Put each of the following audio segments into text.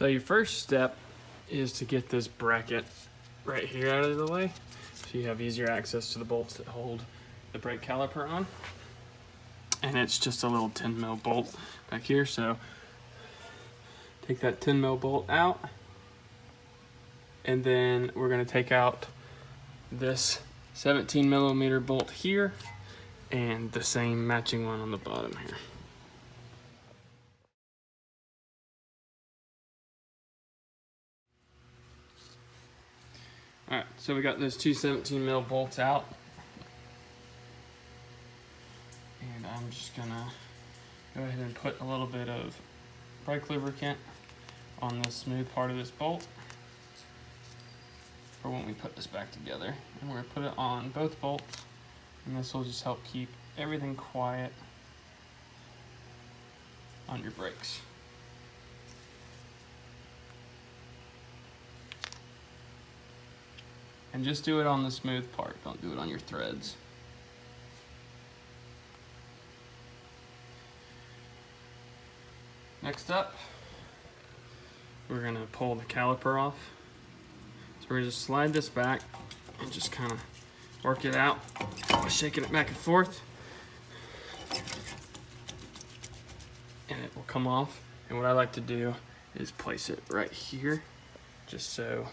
So your first step is to get this bracket right here out of the way, so you have easier access to the bolts that hold the brake caliper on. And it's just a little 10 mil bolt back here, so take that 10 mil bolt out, and then we're going to take out this 17 millimeter bolt here and the same matching one on the bottom here. Alright, so we got those two 17 mil bolts out, and I'm just gonna go ahead and put a little bit of brake lubricant on the smooth part of this bolt for when we put this back together. And we're gonna put it on both bolts, and this will just help keep everything quiet on your brakes. And just do it on the smooth part, don't do it on your threads. Next up, we're gonna pull the caliper off. So we're gonna just slide this back and just kind of work it out, shaking it back and forth. And it will come off. And what I like to do is place it right here, just so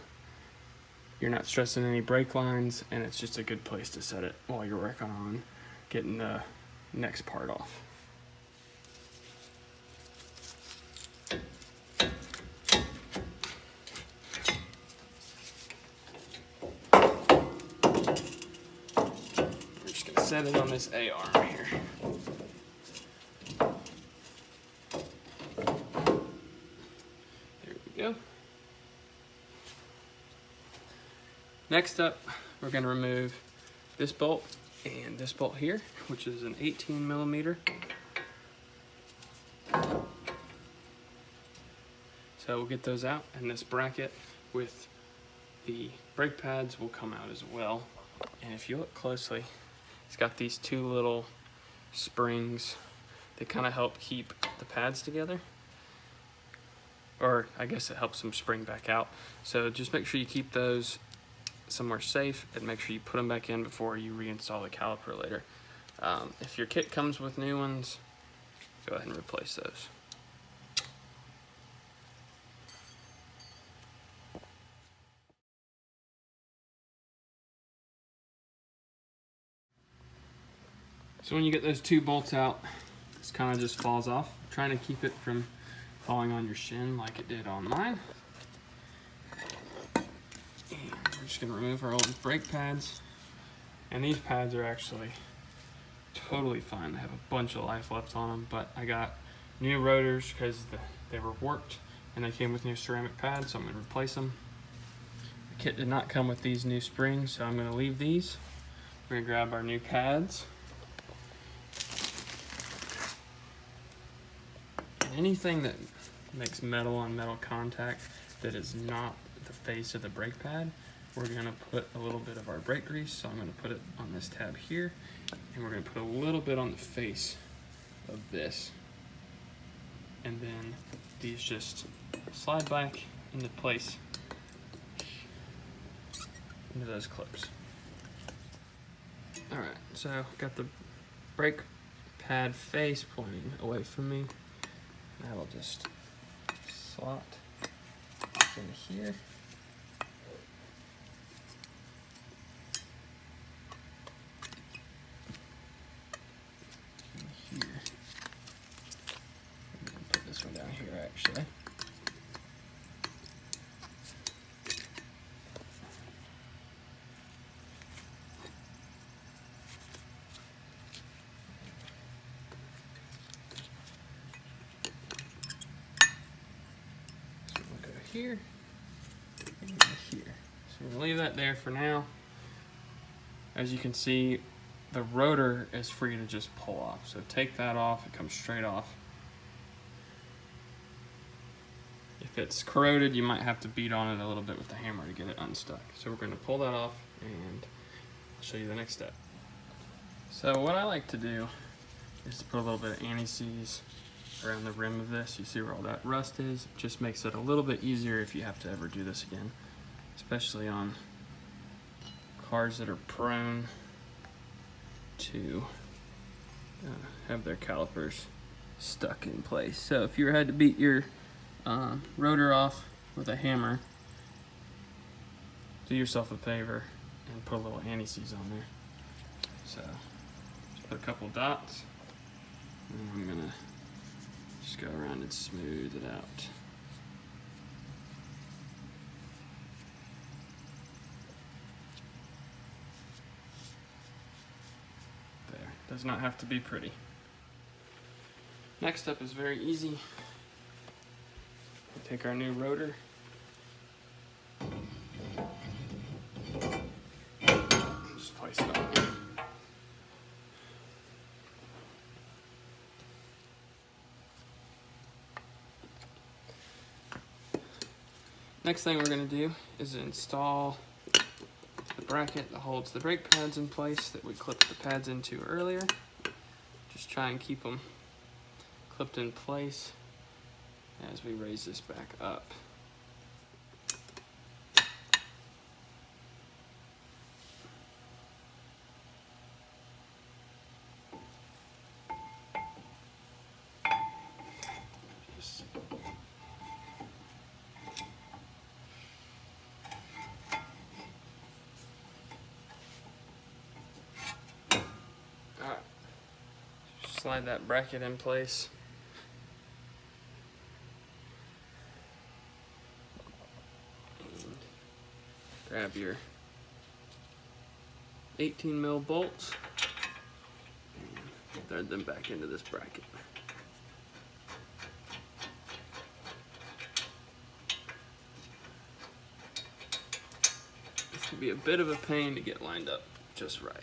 you're not stressing any brake lines, and it's just a good place to set it while you're working on getting the next part off. We're just gonna set it on this A-arm here. There we go. Next up, we're going to remove this bolt and this bolt here, which is an 18 millimeter. So we'll get those out, and this bracket with the brake pads will come out as well. And if you look closely, it's got these two little springs that kind of help keep the pads together. Or I guess it helps them spring back out. So just make sure you keep those somewhere safe, and make sure you put them back in before you reinstall the caliper later. If your kit comes with new ones, go ahead and replace those. So when you get those two bolts out, this kind of just falls off. I'm trying to keep it from falling on your shin like it did on mine. We're just going to remove our old brake pads, and these pads are actually totally fine. They have a bunch of life left on them, but I got new rotors because they were warped, and they came with new ceramic pads, so I'm going to replace them. The kit did not come with these new springs, so I'm going to leave these. We're going to grab our new pads. And anything that makes metal on metal contact that is not the face of the brake pad, we're going to put a little bit of our brake grease. So I'm going to put it on this tab here, and we're going to put a little bit on the face of this, and then these just slide back into place into those clips. All right, so got the brake pad face pointing away from me. That'll just slot in here. And here. I'm gonna put this one down here actually. Here and here. So we're gonna leave that there for now. As you can see, the rotor is free to just pull off. So take that off, it comes straight off. If it's corroded, you might have to beat on it a little bit with the hammer to get it unstuck. So we're gonna pull that off, and I'll show you the next step. So what I like to do is to put a little bit of anti-seize around the rim of this. You see where all that rust is. It just makes it a little bit easier if you have to ever do this again, especially on cars that are prone to have their calipers stuck in place. So if you had to beat your rotor off with a hammer, do yourself a favor and put a little anti-seize on there. So just put a couple dots, and I'm gonna just go around and smooth it out. There, does not have to be pretty. Next up is very easy. We'll take our new rotor. Just place it on. Next thing we're going to do is install the bracket that holds the brake pads in place that we clipped the pads into earlier. Just try and keep them clipped in place as we raise this back up. Just all right. Slide that bracket in place. Grab your 18 mil bolts and thread them back into this bracket. This can be a bit of a pain to get lined up just right.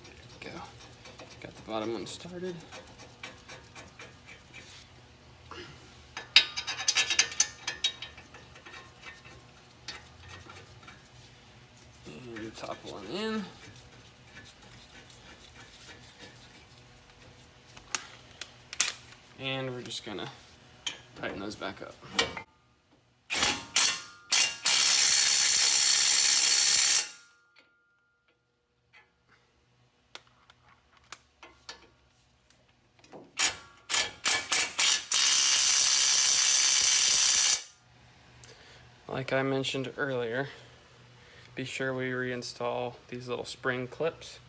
There we go. Got the bottom one started. Top one in. And we're just gonna tighten those back up. Like I mentioned earlier, be sure we reinstall these little spring clips.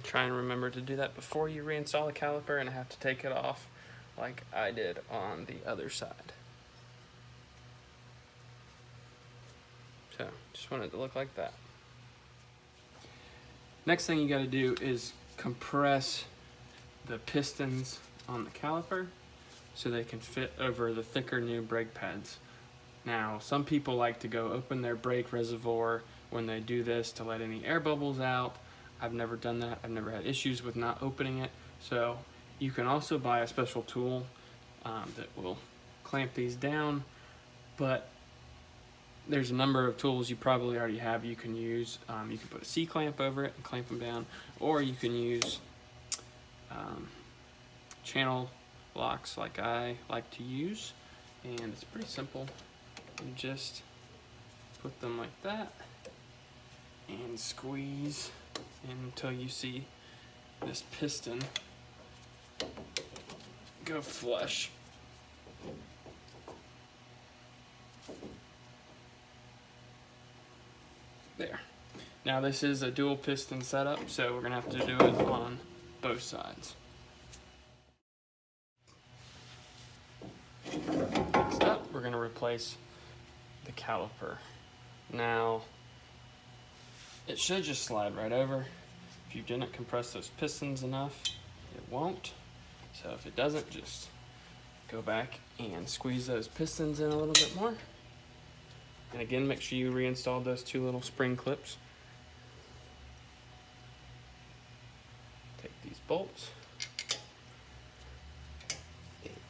Try and remember to do that before you reinstall the caliper and have to take it off like I did on the other side. So, just want it to look like that. Next thing you got to do is compress the pistons on the caliper so they can fit over the thicker new brake pads. Now, some people like to go open their brake reservoir when they do this to let any air bubbles out. I've never done that. I've never had issues with not opening it. So you can also buy a special tool that will clamp these down, but there's a number of tools you probably already have you can use. You can put a C-clamp over it and clamp them down, or you can use channel locks like I like to use, and it's pretty simple. You just put them like that and squeeze until you see this piston go flush. There. Now this is a dual piston setup, so we're gonna have to do it on both sides. Next up, we're gonna replace the caliper. Now, it should just slide right over. If you didn't compress those pistons enough, it won't. So if it doesn't, just go back and squeeze those pistons in a little bit more. And again, make sure you reinstall those two little spring clips. Take these bolts,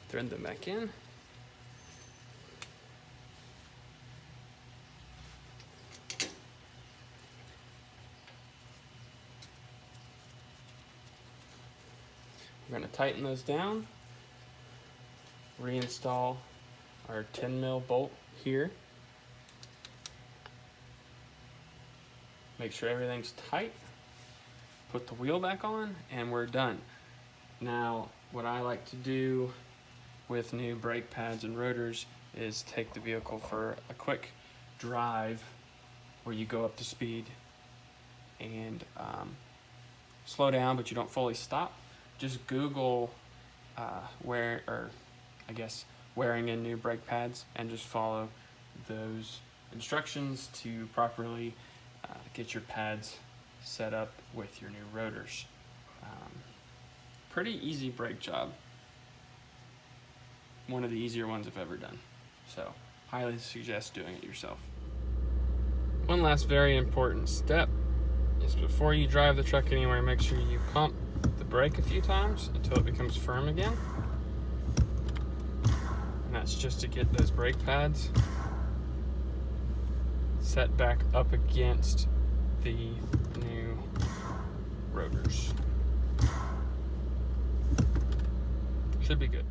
thread them back in. We're going to tighten those down, reinstall our 10mm bolt here. Make sure everything's tight, put the wheel back on, and we're done. Now, what I like to do with new brake pads and rotors is take the vehicle for a quick drive where you go up to speed and slow down, but you don't fully stop. Just Google wearing in new brake pads, and just follow those instructions to properly get your pads set up with your new rotors. Pretty easy brake job. One of the easier ones I've ever done. So, highly suggest doing it yourself. One last very important step is before you drive the truck anywhere, make sure you pump the brake a few times until it becomes firm again. And that's just to get those brake pads set back up against the new rotors. Should be good.